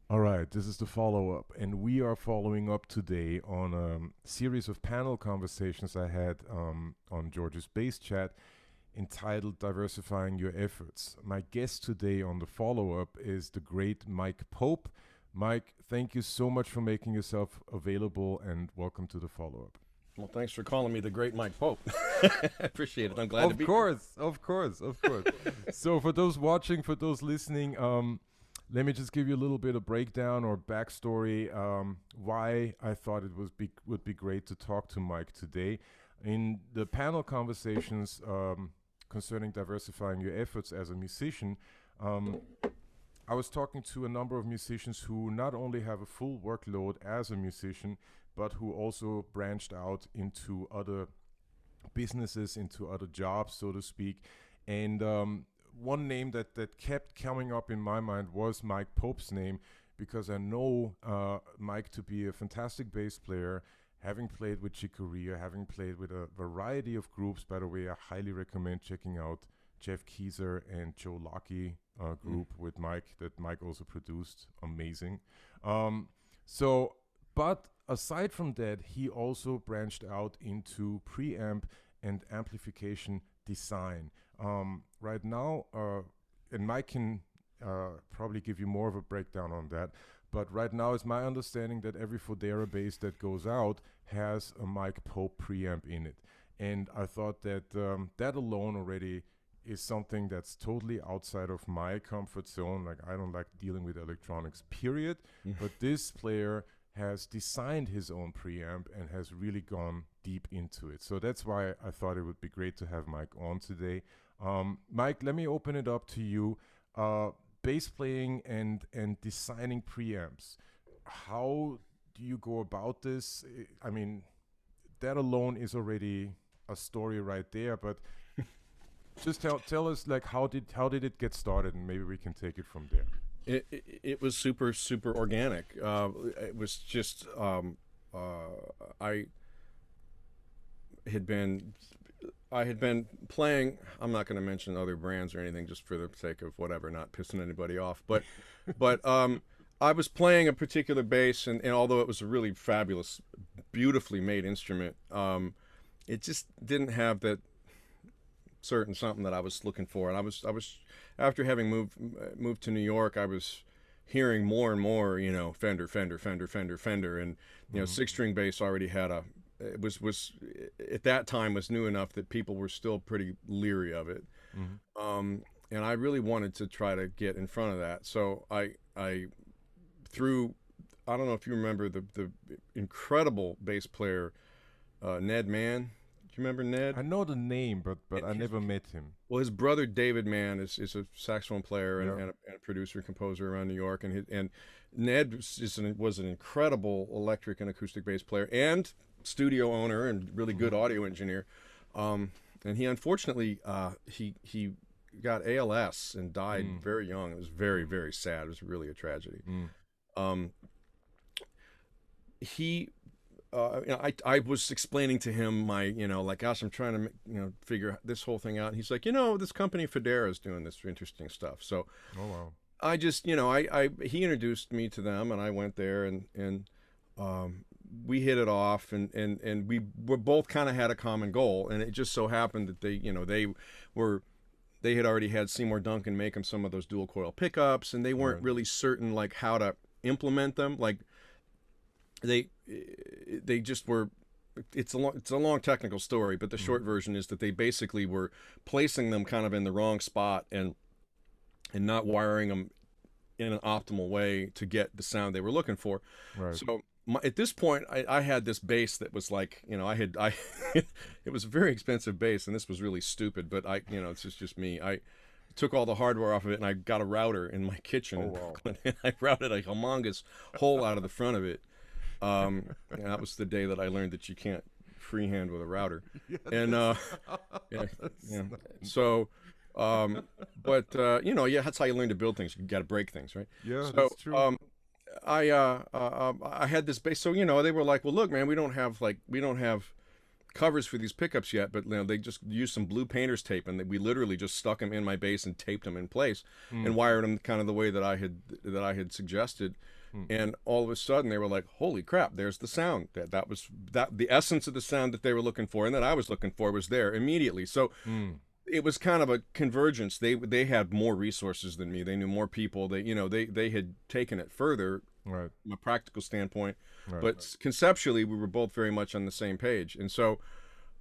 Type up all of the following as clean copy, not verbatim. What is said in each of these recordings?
All right, this is the follow up, and we are following up today on a series of panel conversations I had on George's Base Chat entitled Diversifying Your Efforts. My guest today on the follow up is the great Mike Pope. Mike, thank you so much for making yourself available and welcome to the follow up. Well, thanks for calling me the great Mike Pope. I appreciate it. I'm glad to Of be here. course, of course, of course. So, for those watching, for those listening, let me just give you a little bit of breakdown or backstory why I thought would be great to talk to Mike today. In the panel conversations concerning diversifying your efforts as a musician, um, I was talking to a number of musicians who not only have a full workload as a musician, but who also branched out into other businesses, into other jobs, so to speak. And one name that kept coming up in my mind was Mike Pope's name because I know Mike to be a fantastic bass player, having played with Chick Corea, having played with a variety of groups. By the way, I highly recommend checking out Jeff Keezer and Joe Lockey group with Mike that Mike also produced. Amazing. Um, so, but aside from that, he also branched out into preamp and amplification design. Right now, and Mike can probably give you more of a breakdown on that. But right now, it's my understanding that every Fodera bass that goes out has a Mike Pope preamp in it. And I thought that that alone already is something that's totally outside of my comfort zone. Like, I don't like dealing with electronics, period. But this player has designed his own preamp and has really gone deep into it. So that's why I thought it would be great to have Mike on today. Mike, let me open it up to you. Bass playing and designing preamps. How do you go about this? I mean, that alone is already a story right there. But just tell us, like, how did it get started, and maybe we can take it from there. It was super organic. It was just I had been I had been playing. I'm not going to mention other brands or anything, just for the sake of whatever, not pissing anybody off. But I was playing a particular bass, and although it was a really fabulous, beautifully made instrument, it just didn't have that certain something that I was looking for. And I was after having moved to New York, I was hearing more and more, Fender, Fender, Fender, Fender, Fender, and Mm-hmm. six string bass already had a it was at that time was new enough that people were still pretty leery of it. Mm-hmm. And I really wanted to try to get in front of that. So I through I don't know if you remember the incredible bass player Ned Mann. Do you remember Ned? I know the name, but I His never met him. Well, his brother David Mann is a saxophone player Yeah. and a producer and composer around New York, and Ned was an incredible electric and acoustic bass player and studio owner and really good Mm-hmm. audio engineer. And he unfortunately he got ALS and died Mm. very young. It was very sad. It was really a tragedy. Mm. Um, he I was explaining to him my, like, gosh, I'm trying to, figure this whole thing out. And he's like, this company Federa is doing this interesting stuff. So Oh wow. I just, he introduced me to them, and I went there, and we hit it off, and we were both kind of had a common goal. And it just so happened that were, they had already had Seymour Duncan make them some of those dual coil pickups, and they weren't Right. really certain like how to implement them. Like they they just were. It's a long technical story, but the Mm. short version is that they basically were placing them kind of in the wrong spot, and not wiring them in an optimal way to get the sound they were looking for. Right. So at this point, I had this bass that was like, I it was a very expensive bass, and this was really stupid, but it's just me. I took all the hardware off of it, and I got a router in my kitchen Oh in wow. Brooklyn, and I routed a humongous hole out of the front of it. And that was the day that I learned that you can't freehand with a router. Yeah, And yeah, that's yeah. not- So, um, but yeah, that's how you learn to build things. You got to break things, right? yeah, So, that's true. I had this base. So they were like, well, look, man, we don't have covers for these pickups yet, but they just used some blue painter's tape, and we literally just stuck them in my bass and taped them in place and wired them kind of the way that I had suggested. And all of a sudden they were like, holy crap, there's the sound. That was the essence of the sound that they were looking for and that I was looking for was there immediately. So it was kind of a convergence. They had more resources than me. They knew more people. They had taken it further Right. from a practical standpoint, Right. but conceptually we were both very much on the same page. And so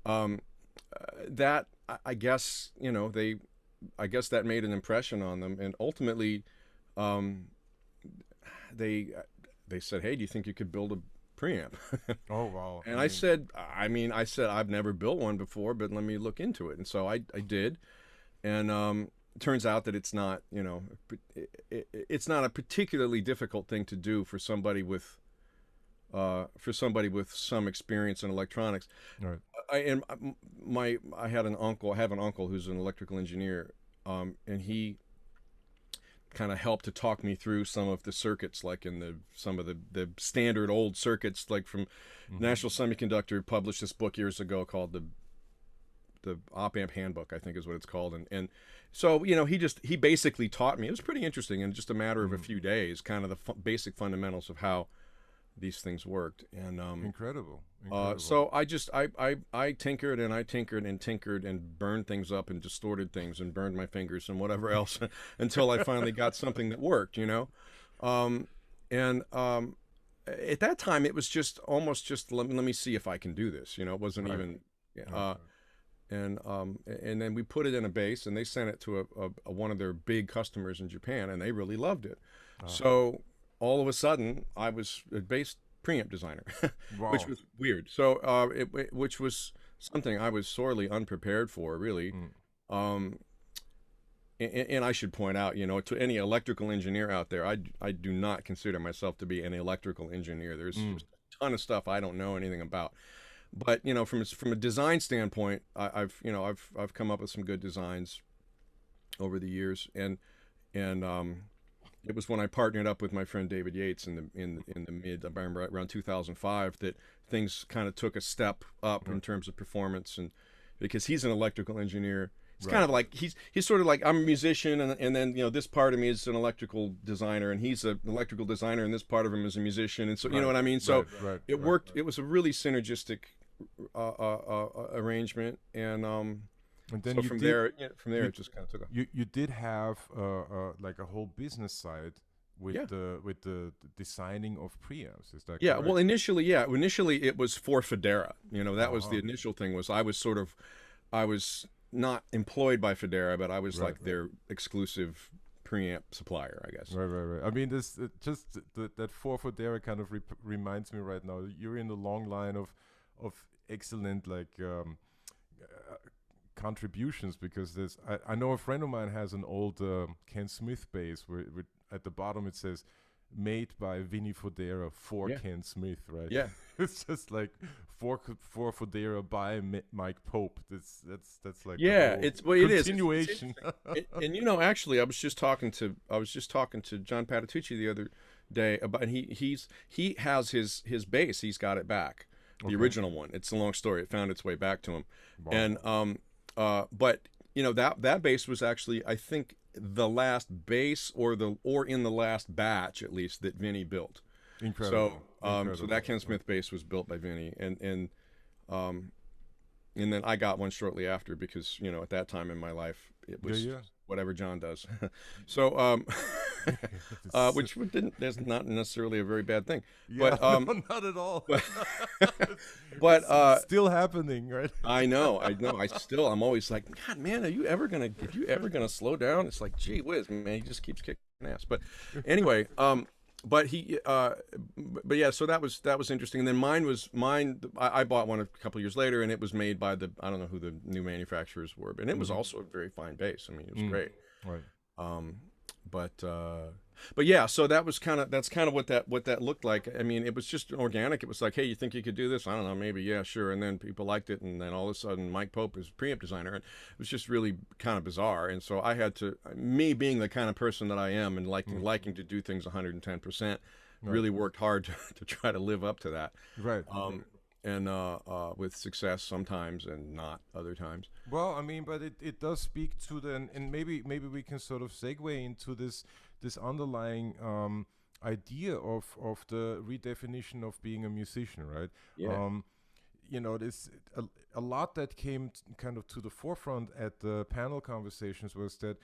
that I guess that made an impression on them, and ultimately they said, hey, do you think you could build a preamp? Oh, wow. And I said I've never built one before, but let me look into it. And so I did, and it turns out that it's not it's not a particularly difficult thing to do for somebody with some experience in electronics. Right. I have an uncle who's an electrical engineer, and he kind of helped to talk me through some of the circuits, like in some of the standard old circuits, like from National Semiconductor published this book years ago called the Op Amp Handbook, I think is what it's called, and so he basically taught me. It was pretty interesting in just a matter of a few days, kind of the basic fundamentals of how these things worked. And Incredible. so I tinkered and burned things up and distorted things and burned my fingers and whatever else until I finally got something that worked, at that time it was just almost just let me see if I can do this. It wasn't even and then we put it in a bass, and they sent it to a one of their big customers in Japan, and they really loved it. So all of a sudden I was a bass preamp designer, Wow. which was weird. So which was something I was sorely unprepared for, really. And I should point out, to any electrical engineer out there, I do not consider myself to be an electrical engineer. There's just a ton of stuff I don't know anything about. But from a design standpoint, I've come up with some good designs over the years, and it was when I partnered up with my friend David Yates in the mid around 2005 that things kind of took a step up in terms of performance, and because he's an electrical engineer. It's kind of like he's sort of like I'm a musician, and then this part of me is an electrical designer, and he's an electrical designer, and this part of him is a musician, and so you know what I mean. So it worked. It was a really synergistic arrangement, and then so from there it just kind of took off. You did have like a whole business side with the designing of preamps. Is that correct? Well, initially it was for Federa. That was the initial thing. Was I was not employed by Federa, but I was their exclusive preamp supplier, I guess. Right. I mean, this that for Federa kind of reminds me right now. You're in the long line of excellent contributions, because I know a friend of mine has an old Ken Smith bass where at the bottom it says made by Vinny Fodera for Ken Smith, right? Yeah. It's just like for Fodera by Mike Pope. That's like it continuation. And actually I was just talking to John Patitucci the other day about, and he has his bass. He's got it back. The original one. It's a long story. It found its way back to him. Wow. And but that bass was actually, I think, the last bass or in the last batch at least that Vinny built. Incredible. So that Ken Smith bass was built by Vinny, and then I got one shortly after, because at that time in my life it was whatever John does. So which that's not necessarily a very bad thing. Yeah, but no, not at all. But it's still happening, right? I know. I'm always like, God, man, are you ever gonna slow down? It's like, gee whiz, man, he just keeps kicking ass. But anyway, but yeah, so that was interesting. And then mine. I bought one a couple years later, and it was made by I don't know who the new manufacturers were, and it was also a very fine bass. I mean, it was great. Right. But yeah, so that's kind of what that looked like. I mean, it was just organic. It was like, hey, you think you could do this? I don't know, maybe, yeah, sure. And then people liked it, and then all of a sudden, Mike Pope is preamp designer, and it was just really kind of bizarre. And so I had to, me being the kind of person that I am, and liking to do things 110%, really worked hard to try to live up to that. Right. and with success sometimes and not other times. Well, I mean, but it does speak to the, and maybe we can sort of segue into this underlying idea of the redefinition of being a musician, right? Yeah. Um, this a lot that came kind of to the forefront at the panel conversations was that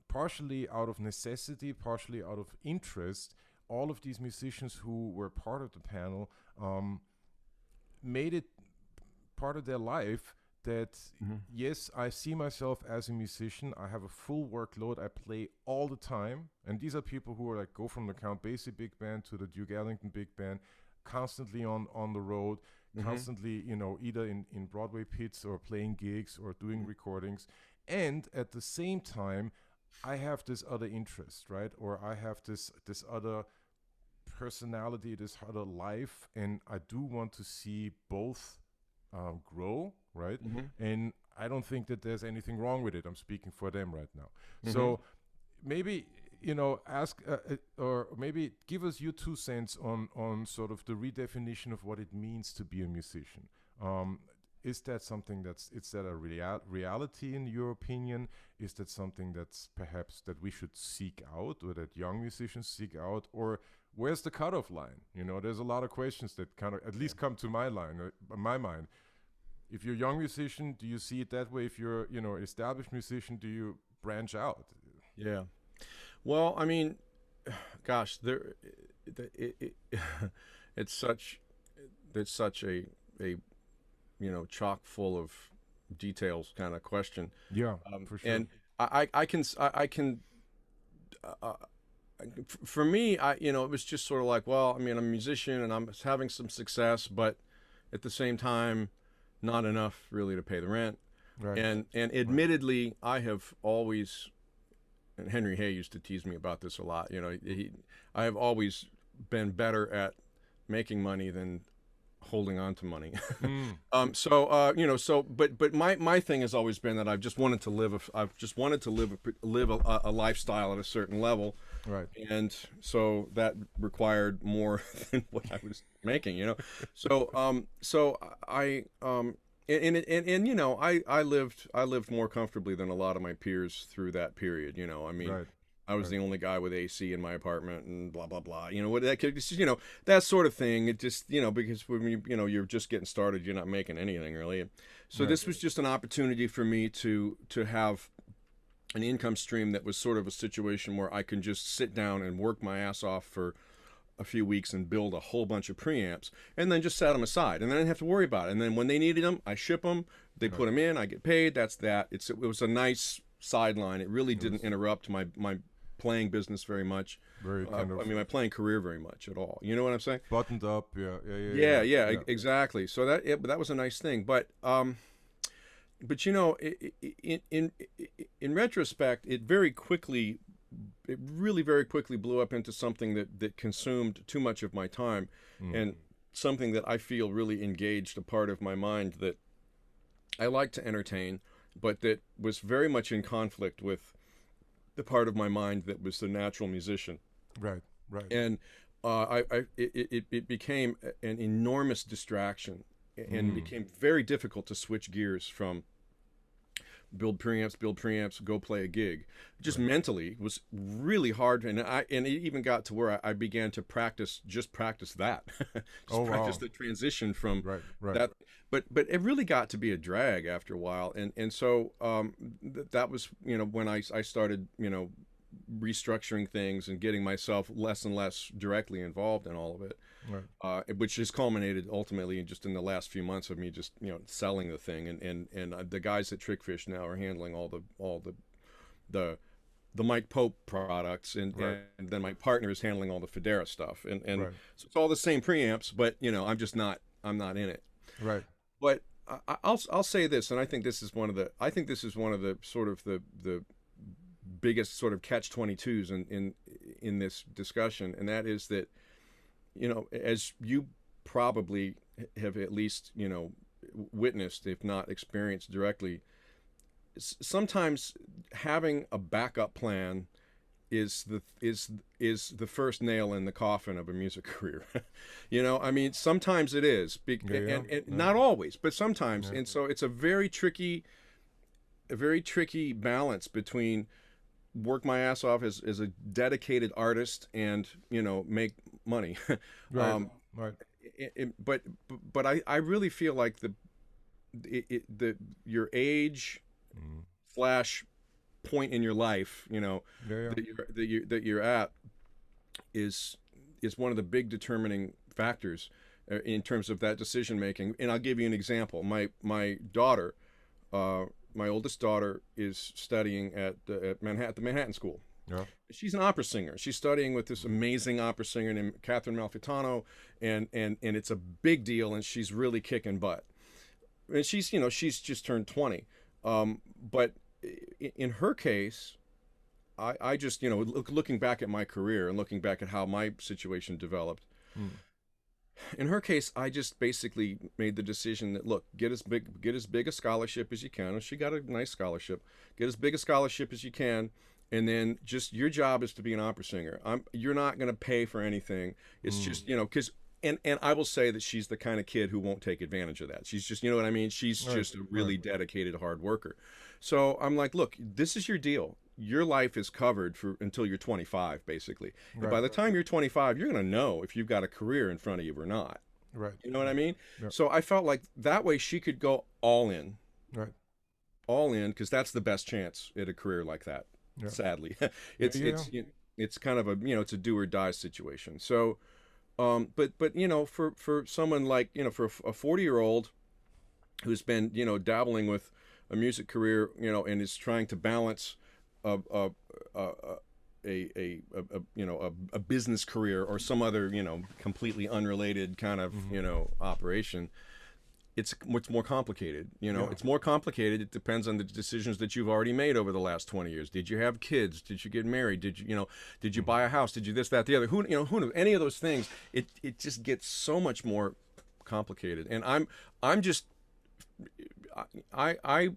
partially out of necessity, partially out of interest, all of these musicians who were part of the panel made it part of their life that Hmm. yes, I see myself as a musician. I have a full workload. I play all the time, and these are people who are like go from the Count Basie big band to the Duke Ellington big band, constantly on the road, Hmm. constantly either in Broadway pits or playing gigs or doing recordings, and at the same time, I have this other interest, right? Or I have this other personality, this other life, and I do want to see both grow, right? Hmm. And I don't think that there's anything wrong with it. I'm speaking for them right now. Hmm. So maybe ask or maybe give us your 2 cents on sort of the redefinition of what it means to be a musician. Is that something is that a reality in your opinion? Is that something that's perhaps that we should seek out or that young musicians seek out, or where's the cutoff line? There's a lot of questions that kind of at least come to my mind. If you're a young musician, do you see it that way? If you're, established musician, do you branch out? Yeah. Well, I mean, gosh, it it's such a chock full of details kind of question. Yeah, for sure. And I can uh, for me, it was just sort of like, well, I mean, I'm a musician and I'm having some success, but at the same time, not enough really to pay the rent. Right, And right, admittedly, I have always, and Henry Hay used to tease me about this a lot. I have always been better at making money than holding on to money. mm, But my thing has always been that I've just wanted to live a lifestyle at a certain level, right, and so that required more than what I was making. So I I lived more comfortably than a lot of my peers through that period. I mean, right, I was right, the only guy with AC in my apartment and blah blah blah. What that could, that sort of thing. It just because when you're just getting started, you're not making anything really. So right, this was just an opportunity for me to have an income stream that was sort of a situation where I can just sit down and work my ass off for a few weeks and build a whole bunch of preamps and then just set them aside and then I didn't have to worry about it. And then when they needed them, I ship them, they right. put them in, I get paid. That's that. It was a nice sideline. It really It didn't was interrupt my playing business very much. very kind I of mean, my playing career very much at all. You know what I'm saying? buttoned up. Yeah, yeah, yeah, Yeah, yeah, yeah, yeah. exactly. So but that was a nice thing. But in retrospect, it really very quickly blew up into something that consumed too much of my time, Mm, and something that I feel really engaged a part of my mind that I like to entertain, but that was very much in conflict with the part of my mind that was the natural musician. right, right. And it became an enormous distraction and Mm, became very difficult to switch gears from build preamps, go play a gig. Just right. mentally was really hard, and it even got to where I began to just practice that, Oh just practice wow. the transition from Right, right. that. But it really got to be a drag after a while, and so that was when I started restructuring things and getting myself less and less directly involved in all of it, Right. which has culminated ultimately in the last few months of me just selling the thing, and the guys at Trickfish now are handling the the Mike Pope products, Right. and then my partner is handling all the Federa stuff, and Right. so it's all the same preamps, but I'm not in it. Right. But I'll say this, and I think this is one of the sort of the biggest sort of catch 22s in this discussion, and that is that as you probably have at least witnessed, if not experienced directly, sometimes having a backup plan is the first nail in the coffin of a music career. I mean, sometimes it is, Yeah, yeah, and yeah, not always, but sometimes. yeah. And so it's a very tricky balance between work my ass off as a dedicated artist and make money. Right, um, right. but I really feel like the your age Mm. slash point in your life, Yeah, yeah. that you're at is one of the big determining factors in terms of that decision making. And I'll give you an example. My daughter, uh, my oldest daughter, is studying at Manhattan, the Manhattan School. Yeah. She's an opera singer. She's studying with this amazing opera singer named Catherine Malfitano, and it's a big deal. And she's really kicking butt. And she's just turned 20. But in her case, I just looking back at my career and looking back at how my situation developed. Mm. In her case, I just basically made the decision that, look, get as big a scholarship as you can. And she got a nice scholarship. Get as big a scholarship as you can, and then just your job is to be an opera singer. You're not going to pay for anything. It's just because. And I will say that she's the kind of kid who won't take advantage of that. She's just, you know what I mean? She's Right, just a really right, dedicated hard worker. So I'm like, look, this is your deal. Your life is covered for until you're 25, basically. And by right, the time you're 25, you're going to know if you've got a career in front of you or not. right, You know what I right. mean? Yeah, So I felt like that way she could go right. all in, because that's the best chance at a career like that. Yeah, Sadly, yeah, it's yeah, it's it's kind of it's a do or die situation. So, but for someone like for a 40-year-old who's been dabbling with a music career, and is trying to balance a a a a business career or some other completely unrelated kind of hmm operation. It's more complicated. yeah, It's more complicated. It depends on the decisions that you've already made over the last 20 years. Did you have kids? Did you get married? Did you hmm buy a house? Did you this, that, the other? Who knows? Any of those things, it just gets so much more complicated. And I'm just, I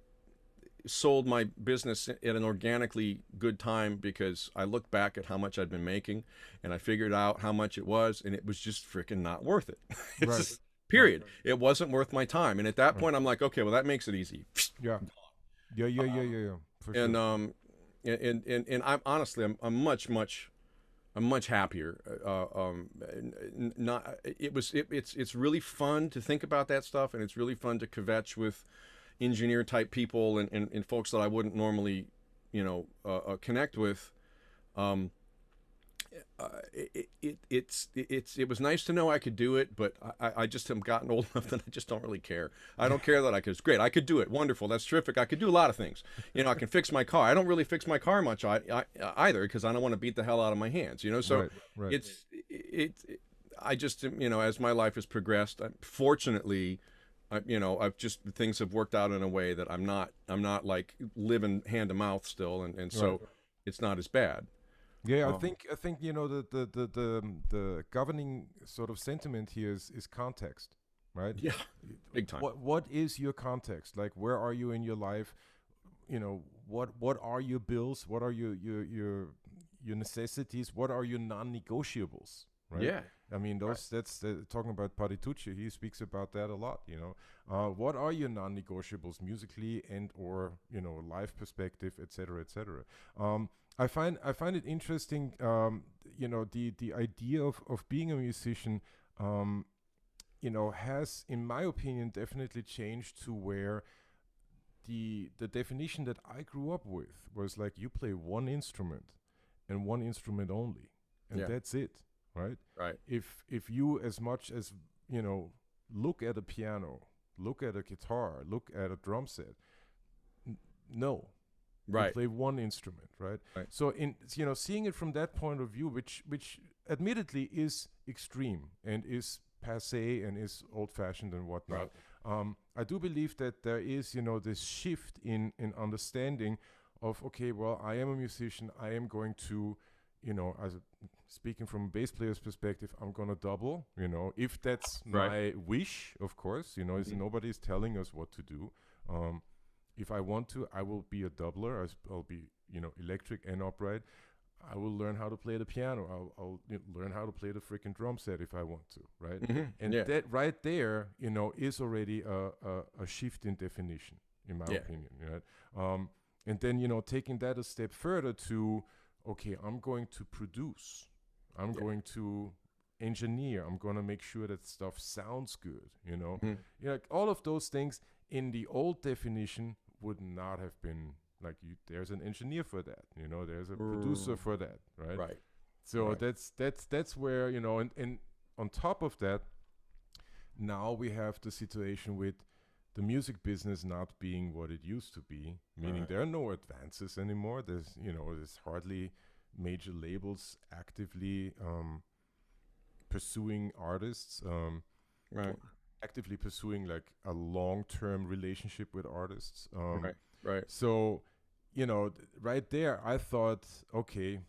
sold my business at an organically good time, because I looked back at how much I'd been making, and I figured out how much it was, and it was just freaking not worth it. It's right, just, right, period. It wasn't worth my time. And at that right. point, I'm like, okay, well, that makes it easy. Yeah, yeah, yeah, yeah, yeah, yeah, for And sure. I'm honestly, I'm much happier. Not it's really fun to think about that stuff, and it's really fun to kvetch with engineer type people and folks that I wouldn't normally connect with. Um, it was nice to know I could do it, but I just have gotten old enough that I just don't really care. I don't care that I could. It's great. I could do it. Wonderful. That's terrific. I could do a lot of things. I can fix my car. I don't really fix my car much either, because I don't want to beat the hell out of my hands. So Right, right, I just as my life has progressed, fortunately, I've just things have worked out in a way that I'm not like living hand to mouth still, and right. so it's not as bad. Yeah, Um, I think the governing sort of sentiment here is context, right? yeah, big time. What is your context? Like, where are you in your life? What are your bills? What are your necessities? What are your non-negotiables? Right? Yeah, I mean, right. that's talking about Patitucci. He speaks about that a lot. What are your non-negotiables musically and or life perspective, etc., etc. I find it interesting. The idea of being a musician, has, in my opinion, definitely changed to where the definition that I grew up with was like you play one instrument and one instrument only, and Yeah, that's it, right? right. If you as much as look at a piano, look at a guitar, look at a drum set, no, you Right. play one instrument, right? Right. So seeing it from that point of view, which admittedly is extreme and is passe and is old-fashioned and whatnot. Right. I do believe that there is this shift in understanding of, okay, well, I am a musician. I am going to, speaking from a bass player's perspective, I'm gonna double. If that's Right. my wish, of course. Is Mhm. nobody's telling us what to do. If I want to, I will be a doubler. I'll be, electric and upright. I will learn how to play the piano. I'll learn how to play the freaking drum set if I want to, right? And Yeah. that right there, is already a shift in definition, in my Yeah. opinion, right? And then, taking that a step further to, okay, I'm going to produce, I'm Yeah. going to engineer, I'm going to make sure that stuff sounds good, like all of those things in the old definition would not have been like there's an engineer for that, there's a producer for that, right? Right. So Right. that's where, and on top of that, now we have the situation with the music business not being what it used to be, meaning Right. there are no advances anymore. There's hardly major labels actively pursuing artists, Right. actively pursuing like a long-term relationship with artists. Right. Right. So, right there, I thought, okay,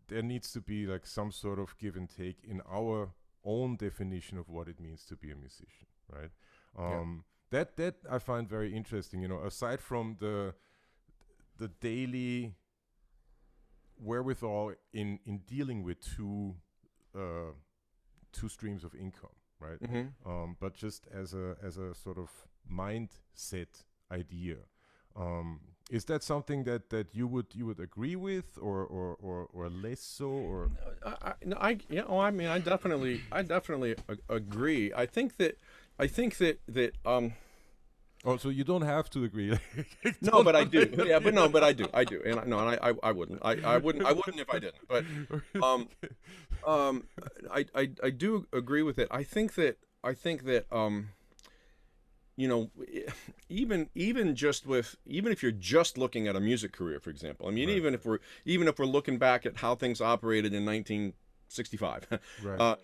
there needs to be like some sort of give and take in our own definition of what it means to be a musician, right? That I find very interesting. Aside from the daily wherewithal in dealing with two streams of income, right? But just as a sort of mindset idea. Is that something that you would agree with, or less so, or? No, I mean, I definitely agree. I think that Oh, so you don't have to agree. no, but I do. Yeah, but no, but I do. And I wouldn't. I wouldn't if I didn't. But I do agree with it. I think that even if you're just looking at a music career, for example. I mean, Right. even if we're looking back at how things operated in 1965, Right.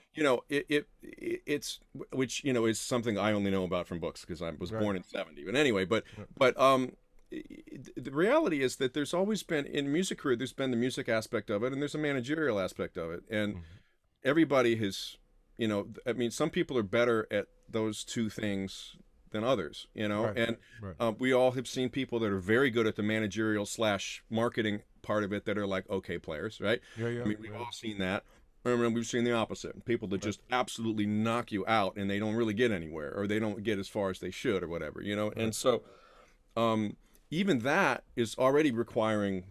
it's which is something I only know about from books because I was Right. born in '70. But anyway, the reality is that there's always been in music career. There's been the music aspect of it, and there's a managerial aspect of it, and everybody has. I mean, some people are better at those two things than others, Right. and Right. we all have seen people that are very good at the managerial / marketing part of it that are like okay players, right? Yeah. I mean, we've Right. all seen that. And we've seen the opposite. People that just absolutely knock you out and they don't really get anywhere, or they don't get as far as they should, or whatever, And so, even that is already requiring,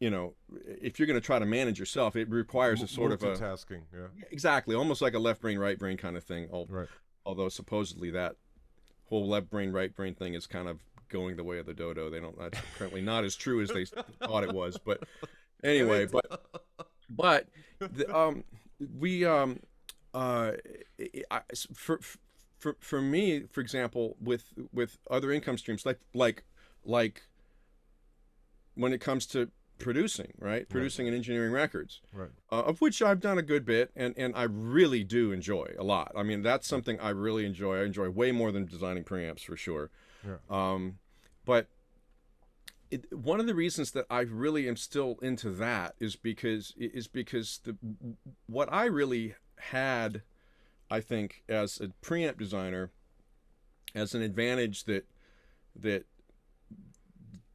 if you're going to try to manage yourself, it requires a sort of a multitasking. Yeah. exactly, almost like a left brain, right brain kind of thing. Right. Although supposedly that whole left brain, right brain thing is kind of going the way of the dodo. That's currently not as true as they thought it was, but anyway, but we for me, for example, with other income streams like when it comes to producing, right? Producing and engineering records, Right. of which I've done a good bit, and I really do enjoy a lot. I mean, that's something I really enjoy. I enjoy way more than designing preamps for sure. Yeah. But one of the reasons that I really am still into that is because what I really had, I think, as a preamp designer, as an advantage that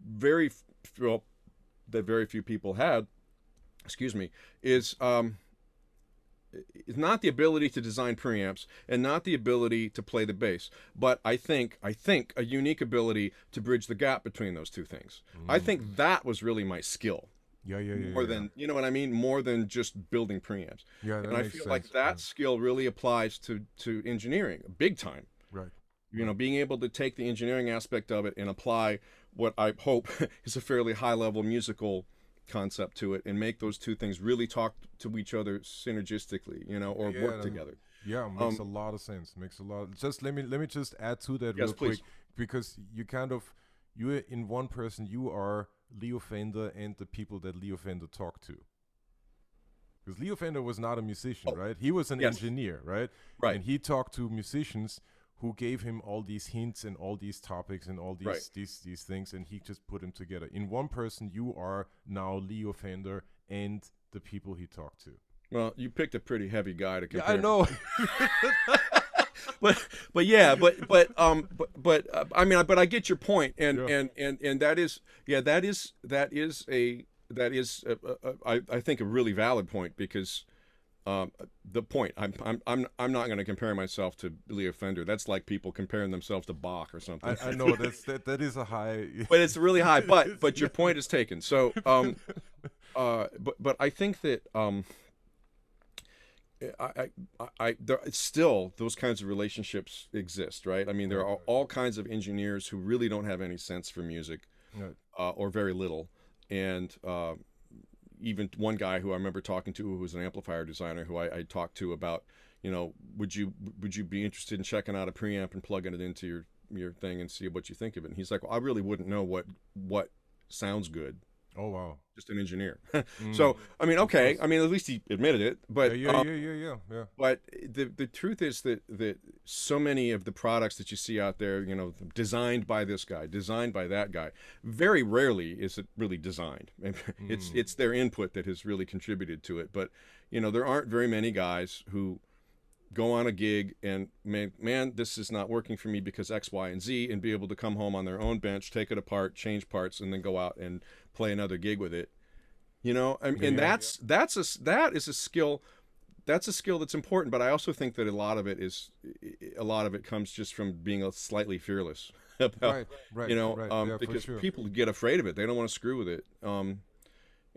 very few people had, is not the ability to design preamps and not the ability to play the bass, but I think a unique ability to bridge the gap between those two things. I think that was really my skill. Yeah. More than, you know what I mean? More than just building preamps. Yeah. That And I makes feel sense. like that skill really applies to engineering big time. Right. Being able to take the engineering aspect of it and apply what I hope is a fairly high level musical concept to it, and make those two things really talk to each other synergistically, or Yeah, work together. Yeah, makes a lot of sense. Makes a lot. Just let me just add to that Yes, real please. quick, because you in one person you are Leo Fender and the people that Leo Fender talked to. Because Leo Fender was not a musician, right? He was an Yes. engineer, right? Right. And he talked to musicians who gave him all these hints and all these topics and all these Right. these things, and he just put them together. In one person, you are now Leo Fender and the people he talked to. Well, you picked a pretty heavy guy to Yeah, compare. I know. I mean, but I get your point, and Yeah. and that is that is, I think, a really valid point because the point I'm not going to compare myself to Leo Fender. That's like people comparing themselves to Bach or something. I know that is a high. But it's really high. It's- But your yeah. point is taken. So but I think that there still those kinds of relationships exist, right? I mean, there Right, are right, all kinds of engineers who really don't have any sense for music, right. or very little, and even one guy who I remember talking to, who was an amplifier designer, who I talked to about, would you be interested in checking out a preamp and plugging it into your thing and see what you think of it? And he's like, well, I really wouldn't know what sounds good. Oh wow. Just an engineer. So Mm, I mean, of okay. course. I mean, at least he admitted it. Yeah, yeah, yeah, yeah, yeah, yeah. But the truth is that so many of the products that you see out there, designed by this guy, designed by that guy, very rarely is it really designed. Mm, It's their input that has really contributed to it. But there aren't very many guys who go on a gig and man, this is not working for me because X, Y, and Z, and be able to come home on their own bench, take it apart, change parts, and then go out and play another gig with it. yeah, And yeah. that is a skill. That's a skill that's important, but I also think that a lot of it comes just from being a slightly fearless about, Right, right, right. Yeah, for because sure. people get afraid of it. They don't want to screw with it.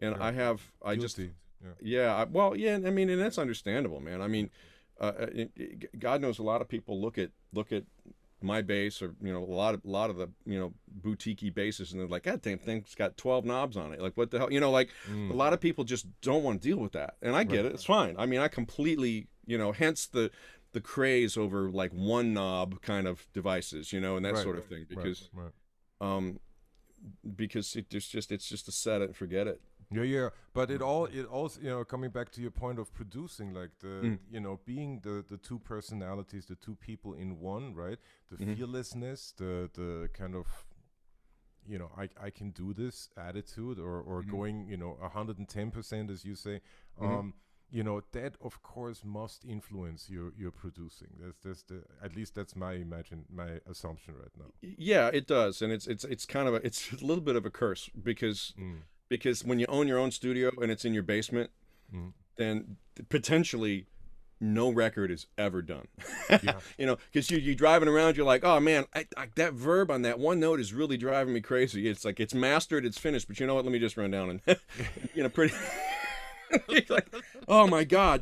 And Yeah, I just, guilty. Yeah. yeah, well, yeah, I mean, and that's understandable, man. I mean, God knows a lot of people look at my bass, or a lot of the boutiquey basses, and they're like, that damn thing's got 12 knobs on it, like what the hell, like a Mm, lot of people just don't want to deal with that, and I right. get it. It's fine. I mean, I completely, hence the craze over like one knob kind of devices, and that Right, sort of thing, right, because right. um it's just a set it and forget it. Yeah, yeah, but it also, coming back to your point of producing, like Mm, being the two personalities, the two people in one, right? The hmm fearlessness, the kind of, I can do this attitude, or hmm going, 110%, as you say. hmm Um, that of course must influence your producing. That's the At least that's my assumption right now. Yeah, it does, and it's kind of it's a little bit of a curse because Mm, when you own your own studio and it's in your basement, mm, then potentially no record is ever done. yeah. Because you driving around, you're like, oh man, that verb on that one note is really driving me crazy. It's like it's mastered, it's finished, but you know what? Let me just run down and pretty. You're like, oh my God,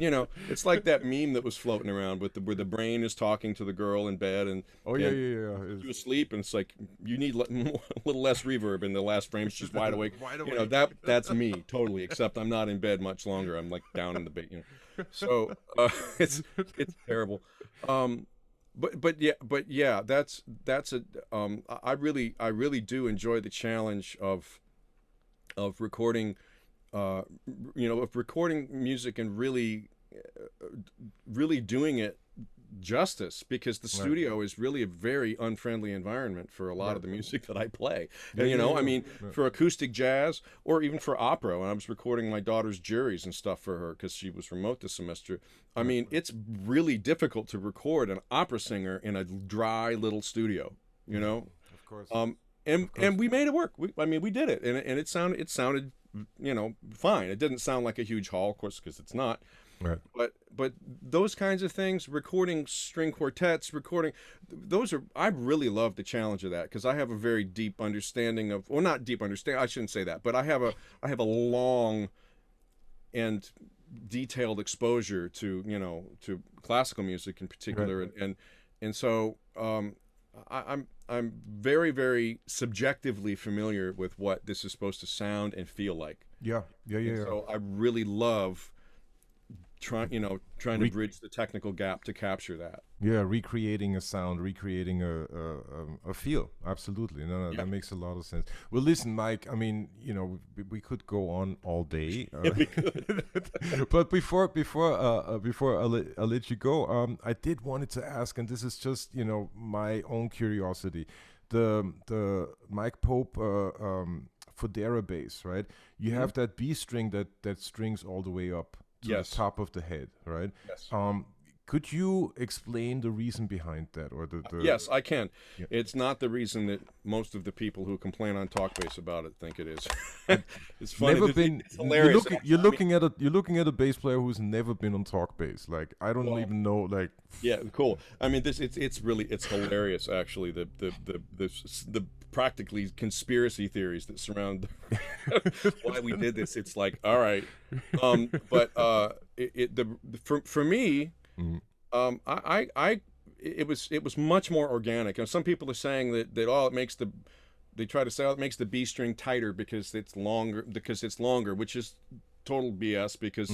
it's like that meme that was floating around where the brain is talking to the girl in bed and Oh yeah, and yeah, yeah. you asleep, and it's like you need a little less reverb, and the last frame's just wide awake. Wide awake. That's me totally, except I'm not in bed much longer. I'm like down in the bed. So it's terrible. Um, but yeah, that's a I really do enjoy the challenge of recording, of recording music and really doing it justice, because the Right, studio is really a very unfriendly environment for a lot right. of the music that I play. Yeah, And yeah, I yeah. mean, Yeah. for acoustic jazz or even for opera, when I was recording my daughter's juries and stuff for her because she was remote this semester, I Right. mean, it's really difficult to record an opera singer in a dry little studio, you know? Of course, Um, of and course. we made it work. We did it, and it sounded fine. It didn't sound like a huge hall, of course, because it's not. Right. But those kinds of things, recording string quartets, recording those are I really love the challenge of that, because I have a very deep understanding of, well, not deep understanding, I shouldn't say that, but I have a long and detailed exposure to classical music in Right. particular, and so I'm very, very subjectively familiar with what this is supposed to sound and feel like, Yeah. Yeah. Yeah. and Yeah. so I really love trying to Re- bridge the technical gap to capture that. yeah. Recreating a sound, recreating a feel. Absolutely. No, no, Yeah. that makes a lot of sense. Well, listen, Mike. I mean, we could go on all day. Yeah, we could. But before I'll let you go, I did wanted to ask, and this is just my own curiosity. The Mike Pope Fodera bass, right? You Mhm. have that B string that strings all the way up to the Yes. top of the head, right? Yes. Um, Could you explain the reason behind that, or the Yes, I can. yeah. It's not the reason that most of the people who complain on Talkbase about it think it is. It's funny. Never been. It's hilarious. You're looking at a bass player who's never been on Talkbase. Like I don't Well, even know. Like yeah, cool. I mean, it's really hilarious actually. The practically conspiracy theories that surround why we did this. It's like, all right, but for me, mm, I it was much more organic. And some people are saying that oh, they try to say, oh, it makes the B string tighter because it's longer, which is total BS because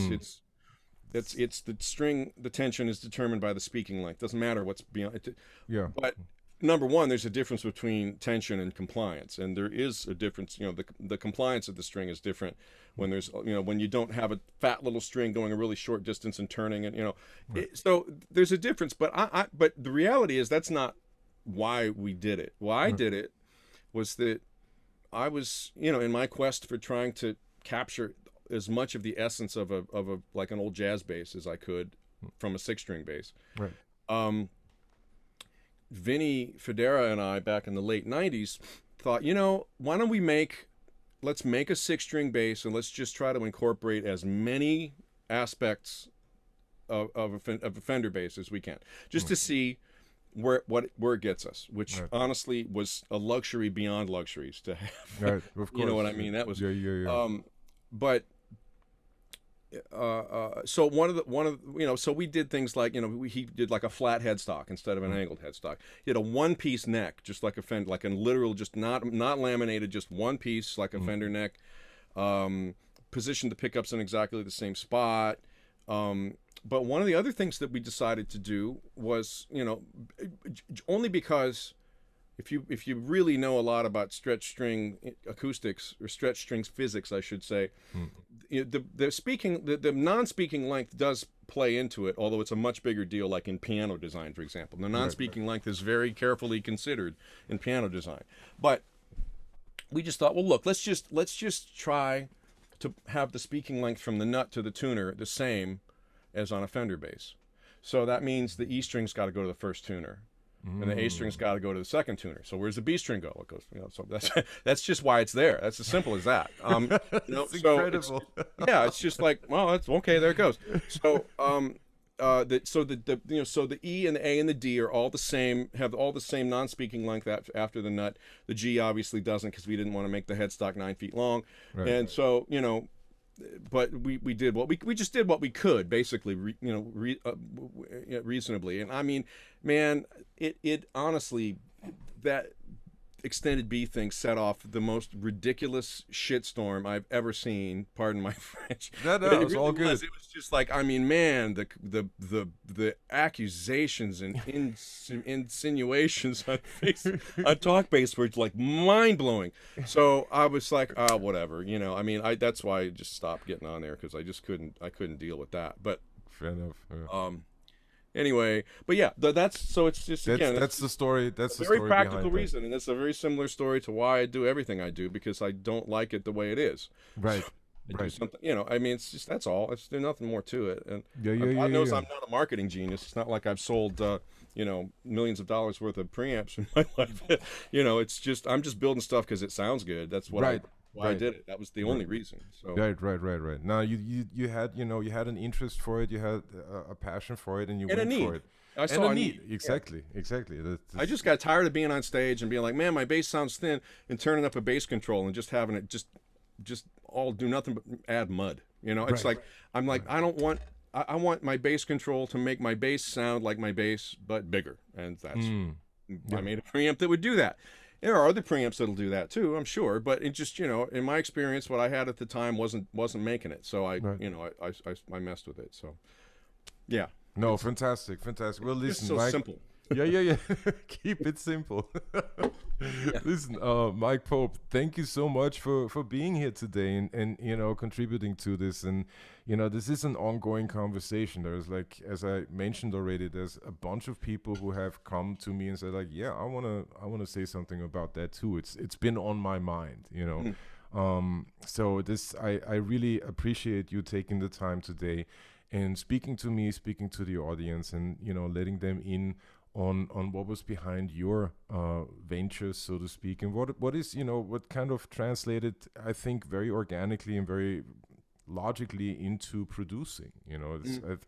it's the string, the tension is determined by the speaking length. Doesn't matter what's beyond it. yeah, But number one, there's a difference between tension and compliance, and there is a difference. The compliance of the string is different when there's when you don't have a fat little string going a really short distance and turning, and so there's a difference. But but the reality is that's not why we did it. Why I did it was that I was in my quest for trying to capture as much of the essence of a like an old jazz bass as I could from a 6-string bass. right. Vinny Federa and I back in the late 90s thought, why don't let's make a 6-string bass and let's just try to incorporate as many aspects of a Fender bass as we can, just to see where it gets us, which honestly was a luxury beyond luxuries to have. Right, of course. You know what I mean? That was yeah. But so so we did things like he did like a flat headstock instead of an angled headstock. He had a one-piece neck, just like a Fender, like a literal, just not laminated, just one piece like a Fender neck. Positioned the pickups in exactly the same spot. But one of the other things that we decided to do was, only because if you really know a lot about stretch string acoustics, or stretch strings physics, I should say, the non-speaking length does play into it, although it's a much bigger deal, like in piano design, for example. The non-speaking length is very carefully considered in piano design. But we just thought, well, look, let's just try to have the speaking length from the nut to the tuner the same as on a Fender bass. So that means the E string's got to go to the first tuner, and the A string's got to go to the second tuner. So where's the B string go? It goes, so that's just why it's there. That's as simple as that. It's incredible. It's just like, well, that's okay. There it goes. So so the E and the A and the D are all the same, have all the same non-speaking length after the nut. The G obviously doesn't, because we didn't want to make the headstock 9 feet long, and so but we did we just did what we could, basically, reasonably. And I mean, man, it honestly, that extended B thing set off the most ridiculous shitstorm I've ever seen. Pardon my French. No, But it it's really all good. It was just like, I mean, man, the accusations and insinuations on Talkbase were like mind blowing. So I was like, whatever, I mean, that's why I just stopped getting on there, because I couldn't deal with that. But Fair enough. Yeah. Anyway, but yeah, it's just, again, that's the story. That's the very story practical behind reason, and it's a very similar story to why I do everything I do, because I don't like it the way it is. Right. I do something, I mean, it's just, that's all. There's nothing more to it. And Yeah. God knows I'm not a marketing genius. It's not like I've sold millions of dollars worth of preamps in my life. It's just, I'm just building stuff because it sounds good. That's what I did it. That was the only reason. So Right. Now you had you had an interest for it. You had a passion for it, and you went for it. I saw a need. Exactly. I just got tired of being on stage and being like, man, my bass sounds thin, and turning up a bass control and just having it just all do nothing but add mud. It's like, I'm like, I don't want. I want my bass control to make my bass sound like my bass, but bigger, and that's. I made a preamp that would do that. There are other preamps that'll do that too, I'm sure, but it just, in my experience, what I had at the time wasn't making it. So I messed with it. So, yeah. No, fantastic. Well, listen, so Mike. Simple. Yeah. Keep it simple. Listen, Mike Pope, thank you so much for being here today and contributing to this. And this is an ongoing conversation. There's, like, as I mentioned already, there's a bunch of people who have come to me and said, like, yeah, I wanna say something about that too. It's been on my mind. So this, I really appreciate you taking the time today. and speaking to me, speaking to the audience, and letting them in on what was behind your ventures, so to speak, and what is what kind of translated, I think, very organically and very logically into producing.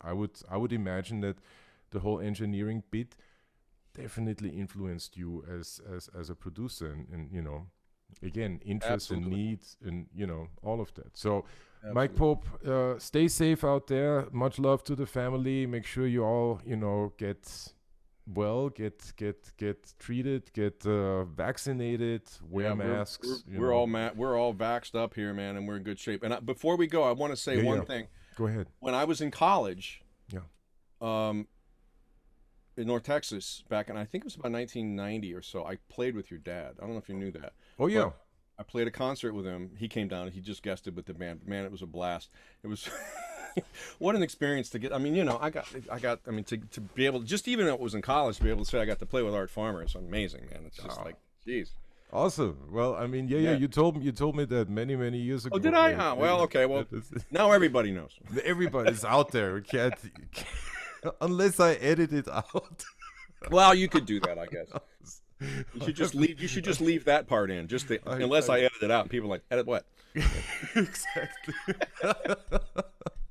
I would imagine that the whole engineering bit definitely influenced you as a producer, and again, interests and Absolutely. needs, and all of that. So Mike Absolutely. Pope, stay safe out there. Much love to the family. Make sure you all get well, get treated, get vaccinated, wear Yeah, we're we're masks. we're all we're all vaxxed up here, man, and we're in good shape. And before we go, I want to say Yeah, one yeah. thing. Go ahead. When I was in college, Yeah. um, in North Texas, back in I think it was about 1990 or so, I played with your dad. I don't know if you knew that, Oh yeah. but I played a concert with him. He came down. He just guested with the band. Man, it was a blast. It was what an experience to get. I mean, I got. I mean, to be able, just even though it was in college, to be able to say I got to play with Art Farmer is amazing, man. It's just like, geez. Awesome. Well, I mean, yeah, yeah. Yeah. You told me that many years Oh, ago. did I? Right? Well, okay. Well, now everybody knows. Everybody's out there. We can't unless I edit it out. Well, you could do that, I guess. You should just leave. You should just leave that part in. Just unless I edit it out, and people are like, edit what? Exactly.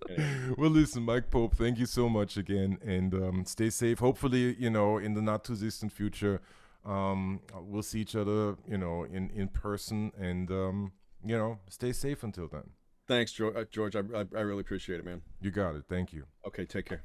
Anyway, Well, listen, Mike Pope, thank you so much again, and stay safe. Hopefully, in the not too distant future, we'll see each other, in person, and stay safe until then. thanks, George. George, I really appreciate it, man. You got it. Thank you. Okay, take care.